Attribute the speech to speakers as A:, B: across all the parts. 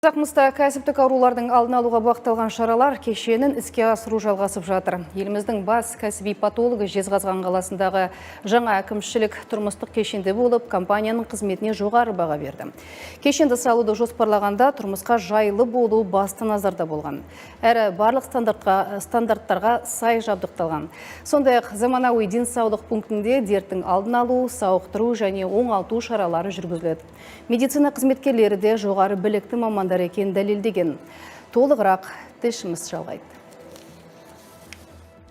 A: Қазақмыста кәсіптік аурулардың алдын алуға бағытталған шаралар кешенін іске асыру жалғасып жатыр. Еліміздің бас кәсіби патологы Жезқазған қаласындағы жаңа әкімшілік тұрмыстық кешенде болып, компанияның қызметіне жоғары баға берді. Кешенді салуды жоспарлағанда тұрмысқа жайлы болу басты назарда болған. Әрі барлық стандарттарға сай жабдықталған. Сондай-ақ заманауи денсаулық пунктінде дерттің алдын алу, сауықтыру және оңалту шаралары жүргізіледі. Медицина қызметкерлері де жоғары білікті мамандар екен дәлелдеген. Толығырақ тілшіміз жалғайды.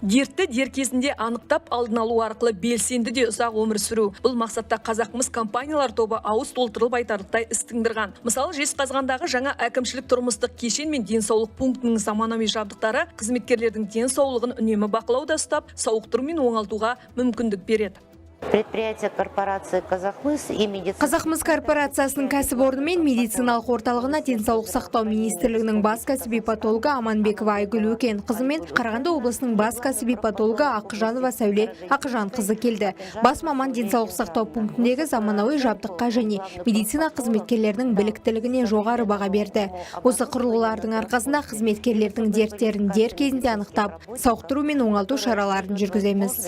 B: Дертті дер кезінде анықтап алдын алу арқылы белсенді де ұзақ өмір сүру. Бұл мақсатта Қазақмыс компаниялар тобы ауыз толтырылып айтарлықтай іс тындырған. Мысалы, Жезқазғандағы жаңа әкімшілік тұрмыстық кешен мен денсаулық пунктінің заманауи жабдықтары қызметкерлердің денсаулығын үнемі бақылауда ұстап, сауықтыру мен оңалтуға мүмкіндік береді.
C: Предприятие корпорации Казахмыс и медицина.
D: Казахмыс корпорациясының кәсіпорны мен медициналық орталығына денсаулық сақтау министрлігінің бас кәсіби патологы Аманбекова Айгүл Өкен қызы мен Қарағанды облысының бас кәсіби патологы Ақжанова Сәуле Ақжан қызы келді. Бас маман денсаулық сақтау пунктіндегі заманауи жабдыққа және медицина қызметкерлерінің біліктілігіне жоғары баға берді. Осы құрылғылардың арқасында қызметкерлердің дерттерін дер кезінде анықтап, сауықтыру мен оңалту шараларын жүргіземіз.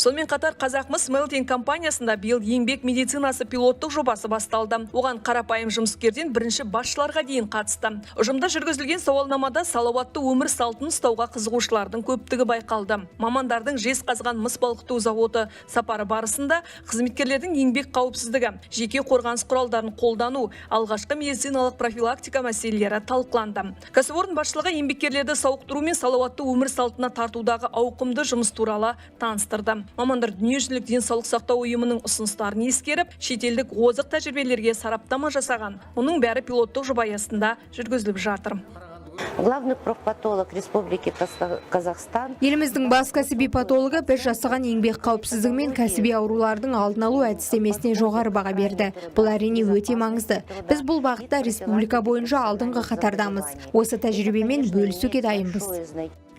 B: Сонымен қатар Қазақмыс Мелтин компаниясында биыл еңбек медицинасы пилоттық жобасы басталды. Оған қарапайым жұмыскерден бірінші басшыларға дейін қатысты. Ұжымда жүргізілген сауалнамада салауатты өмір салтын ұстауға қызығушылардың көптігі байқалды. Мамандардың Жезқазған мыс балқыту заводы сапары барысында қызметкерлердің еңбек қауіпсіздігі, жеке қорғаныс құралдарын қолдану, алғашқы медициналық профилактика мәселелері талқыланды. Кәсіпорын басшылығы еңбеккерлерді сауықтыру мен салауатты өмір салтына тартудағы ауқымды жұмыс туралы таныстырды. Мамандар дүниежүзілік денсаулық сақтау ұйымының ұсыныстарын ескеріп, шетелдік озық тәжірибелерге сараптама жасаған. Оның бәрі пилоттық жоба аясында жүргізіліп жатыр.
C: Главный профпатолог Республики Казахстан.
D: Еліміздің бас кәсіби патологы біз жасаған еңбек қауіпсіздігі мен кәсіби аурулардың алдын алу әдістемесіне жоғары баға берді. Бұл әрине өте маңызды. Біз бұл бағытта республика бойынша алдыңғы қатардамыз. Осы тәжірибемен бөлісуге дайынбыз.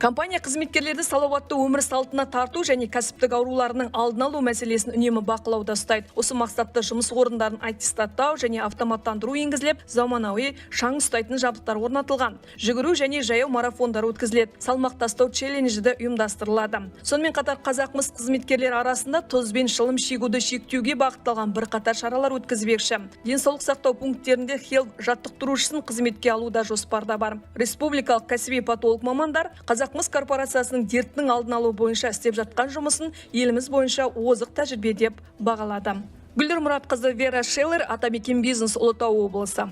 B: Компания қызметкерлерді салауатты өмір салтына тарту және кәсіптік ауруларының алдын алу мәселесін үнемі бақылауда ұстайды. Осы мақсатта жұмыс орындарын аттестаттау және автоматтандыру енгізіліп, заманауи шаң ұстайтын жабдықтар орнатылған. Жүгіру және жаяу марафондар өткізіледі. Салмақ тастау челленджі ұйымдастырылады. Сонымен қатар Қазақмыс қызметкерлер арасында тұз бен шылым шегуді шектеуге бағытталған бірқатар шаралар өткізбекші. Денсаулық сақтау пункттерінде хелп жаттықтырушысын қызметке алуда жоспарда бар. Республикалық кәсіби патолог мамандар Қазақмыс корпорациясының дерттің алдын алу бойынша істеп жатқан жұмысын еліміз бойынша озық тәжірибе деп бағалады. Гүлдер Мұратқызы, Вера Шеллер, Атамекен бизнес, Ұлытау облысы.